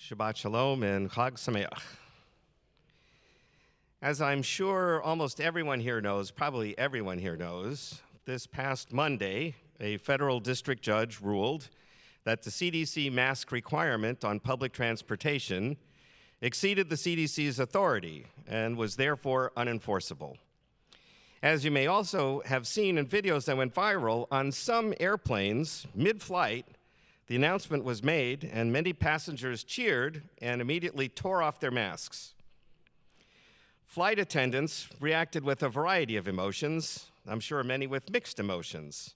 Shabbat Shalom and Chag Sameach. As I'm sure almost everyone here knows, probably everyone here knows, this past Monday, a federal district judge ruled that the CDC mask requirement on public transportation exceeded the CDC's authority and was therefore unenforceable. As you may also have seen in videos that went viral, on some airplanes, mid-flight, the announcement was made and many passengers cheered and immediately tore off their masks. Flight attendants reacted with a variety of emotions, I'm sure many with mixed emotions.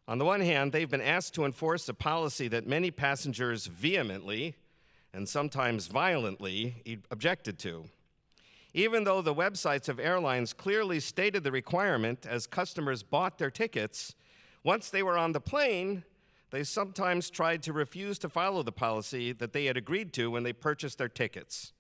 On the one hand, they've been asked to enforce a policy that many passengers vehemently and sometimes violently objected to. Even though the websites of airlines clearly stated the requirement as customers bought their tickets, once they were on the plane, they sometimes tried to refuse to follow the policy that they had agreed to when they purchased their tickets.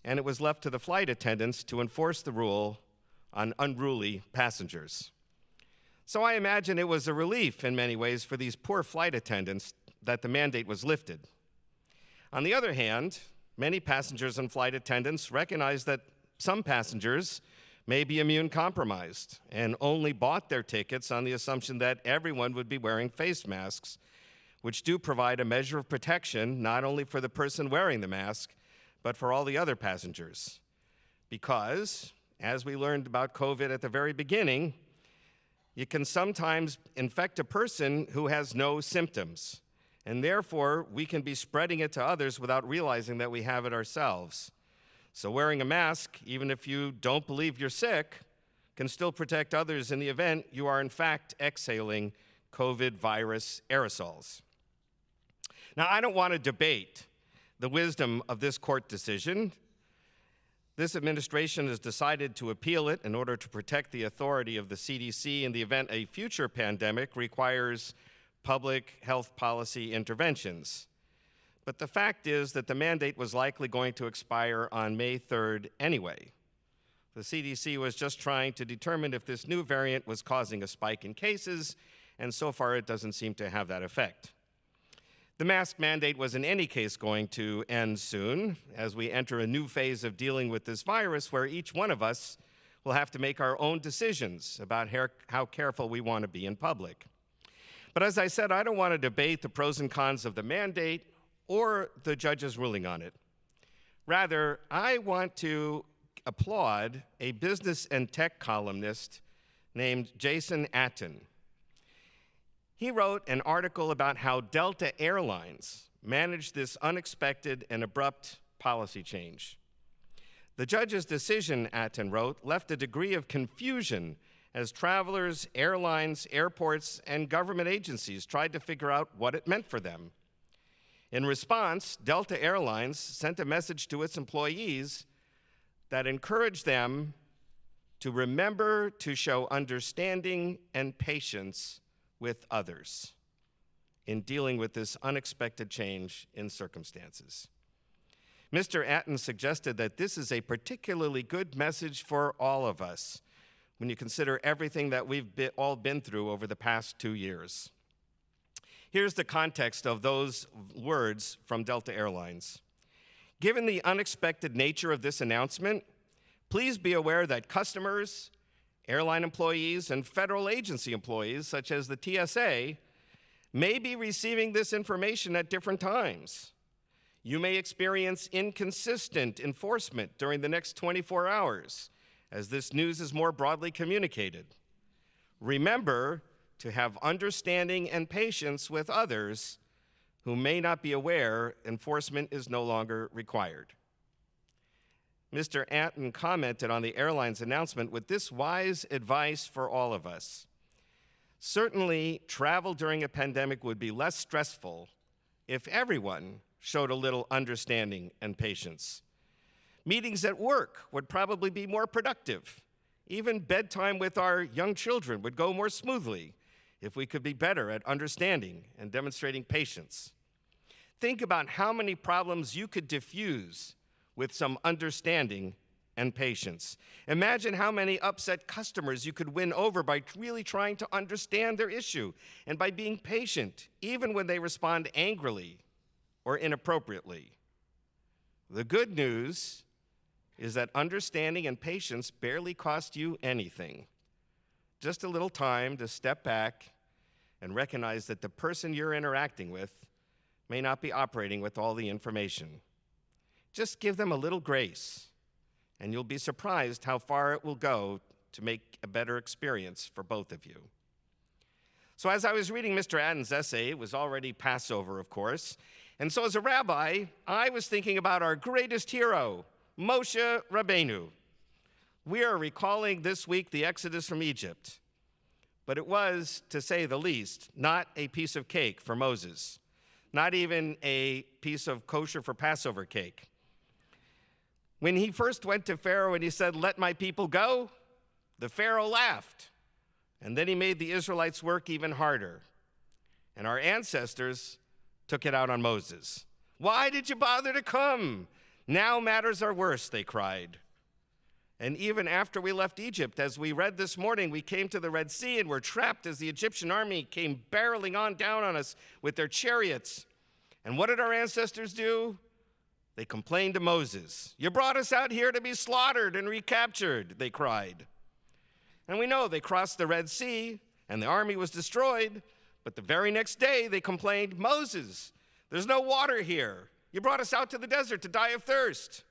And it was left to the flight attendants to enforce the rule on unruly passengers. So I imagine it was a relief in many ways for these poor flight attendants that the mandate was lifted. On the other hand, many passengers and flight attendants recognize that some passengers may be immune compromised and only bought their tickets on the assumption that everyone would be wearing face masks, which do provide a measure of protection not only for the person wearing the mask, but for all the other passengers. Because, as we learned about COVID at the very beginning, you can sometimes infect a person who has no symptoms, and therefore we can be spreading it to others without realizing that we have it ourselves. So wearing a mask, even if you don't believe you're sick, can still protect others in the event you are in fact exhaling COVID virus aerosols. Now, I don't want to debate the wisdom of this court decision. This administration has decided to appeal it in order to protect the authority of the CDC in the event a future pandemic requires public health policy interventions. But the fact is that the mandate was likely going to expire on May 3rd anyway. The CDC was just trying to determine if this new variant was causing a spike in cases, and so far it doesn't seem to have that effect. The mask mandate was in any case going to end soon, as we enter a new phase of dealing with this virus where each one of us will have to make our own decisions about how careful we want to be in public. But as I said, I don't want to debate the pros and cons of the mandate or the judge's ruling on it. Rather, I want to applaud a business and tech columnist named Jason Atten. He wrote an article about how Delta Airlines managed this unexpected and abrupt policy change. The judge's decision, Atten wrote, left a degree of confusion as travelers, airlines, airports, and government agencies tried to figure out what it meant for them. In response, Delta Airlines sent a message to its employees that encouraged them to remember to show understanding and patience with others in dealing with this unexpected change in circumstances. Mr. Atten suggested that this is a particularly good message for all of us when you consider everything that we've all been through over the past 2 years. Here's the context of those words from Delta Airlines. Given the unexpected nature of this announcement, please be aware that customers, airline employees, and federal agency employees, such as the TSA, may be receiving this information at different times. You may experience inconsistent enforcement during the next 24 hours, as this news is more broadly communicated. Remember to have understanding and patience with others who may not be aware enforcement is no longer required. Mr. Atten commented on the airline's announcement with this wise advice for all of us. Certainly, travel during a pandemic would be less stressful if everyone showed a little understanding and patience. Meetings at work would probably be more productive. Even bedtime with our young children would go more smoothly if we could be better at understanding and demonstrating patience. Think about how many problems you could diffuse with some understanding and patience. Imagine how many upset customers you could win over by really trying to understand their issue and by being patient, even when they respond angrily or inappropriately. The good news is that understanding and patience barely cost you anything. Just a little time to step back and recognize that the person you're interacting with may not be operating with all the information. Just give them a little grace, and you'll be surprised how far it will go to make a better experience for both of you. So as I was reading Mr. Adden's essay, it was already Passover, of course, and so as a rabbi, I was thinking about our greatest hero, Moshe Rabbeinu. We are recalling this week the Exodus from Egypt, but it was, to say the least, not a piece of cake for Moses, not even a piece of kosher for Passover cake. When he first went to Pharaoh and he said, "Let my people go," the Pharaoh laughed, and then he made the Israelites work even harder. And our ancestors took it out on Moses. "Why did you bother to come? Now matters are worse," they cried. And even after we left Egypt, as we read this morning, we came to the Red Sea and were trapped as the Egyptian army came barreling on down on us with their chariots. And what did our ancestors do? They complained to Moses. "You brought us out here to be slaughtered and recaptured," they cried. And we know they crossed the Red Sea and the army was destroyed, but the very next day they complained, "Moses, there's no water here. You brought us out to the desert to die of thirst."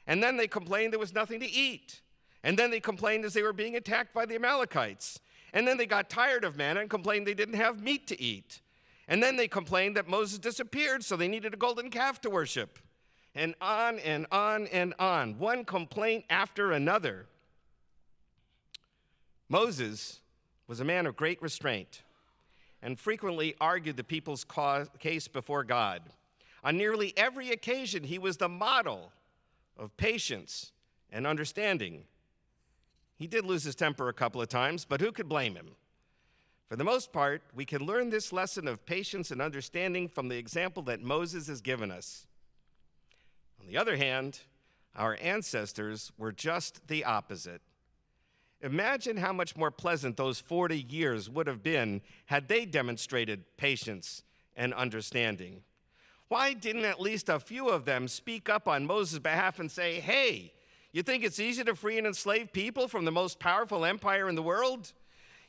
And then they complained there was nothing to eat. And then they complained as they were being attacked by the Amalekites. And then they got tired of manna and complained they didn't have meat to eat. And then they complained that Moses disappeared, so they needed a golden calf to worship. And on and on and on, one complaint after another. Moses was a man of great restraint and frequently argued the people's case before God. On nearly every occasion, he was the model of patience and understanding. He did lose his temper a couple of times, but who could blame him? For the most part, we can learn this lesson of patience and understanding from the example that Moses has given us. On the other hand, our ancestors were just the opposite. Imagine how much more pleasant those 40 years would have been had they demonstrated patience and understanding. Why didn't at least a few of them speak up on Moses' behalf and say, "Hey, you think it's easy to free and enslave people from the most powerful empire in the world?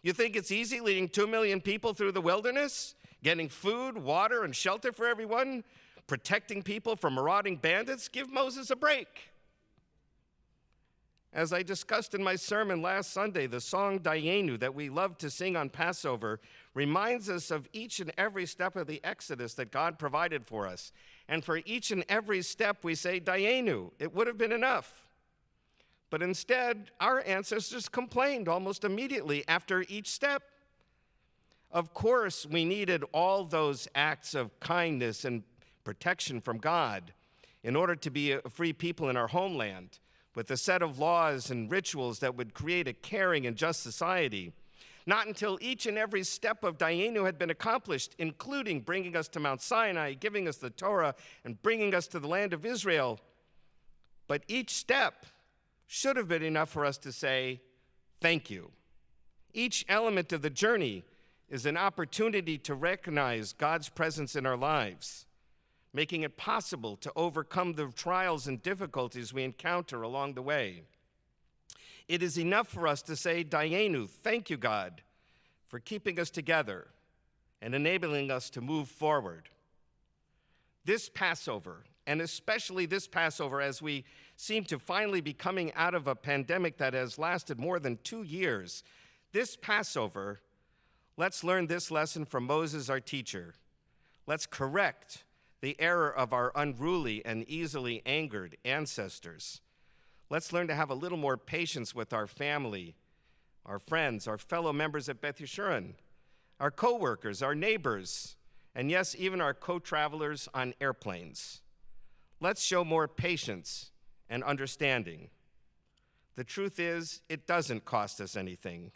You think it's easy leading 2 million people through the wilderness, getting food, water, and shelter for everyone, protecting people from marauding bandits? Give Moses a break." As I discussed in my sermon last Sunday, the song Dayenu that we love to sing on Passover reminds us of each and every step of the Exodus that God provided for us. And for each and every step we say, Dayenu, it would have been enough. But instead, our ancestors complained almost immediately after each step. Of course, we needed all those acts of kindness and protection from God in order to be a free people in our homeland, with a set of laws and rituals that would create a caring and just society. Not until each and every step of Dayenu had been accomplished, including bringing us to Mount Sinai, giving us the Torah, and bringing us to the land of Israel. But each step should have been enough for us to say, "Thank you." Each element of the journey is an opportunity to recognize God's presence in our lives, making it possible to overcome the trials and difficulties we encounter along the way. It is enough for us to say, Dayenu, thank you, God, for keeping us together and enabling us to move forward. This Passover, and especially this Passover as we seem to finally be coming out of a pandemic that has lasted more than 2 years, this Passover, let's learn this lesson from Moses, our teacher. Let's correct the error of our unruly and easily angered ancestors. Let's learn to have a little more patience with our family, our friends, our fellow members at Beth Yeshurun, our co-workers, our neighbors, and yes, even our co-travelers on airplanes. Let's show more patience and understanding. The truth is, it doesn't cost us anything.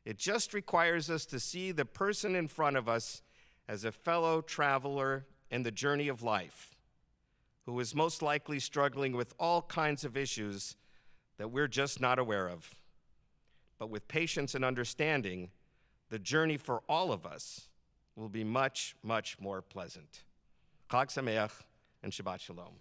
It just requires us to see the person in front of us as a fellow traveler in the journey of life, who is most likely struggling with all kinds of issues that we're just not aware of. But with patience and understanding, the journey for all of us will be much, much more pleasant. Chag Sameach and Shabbat Shalom.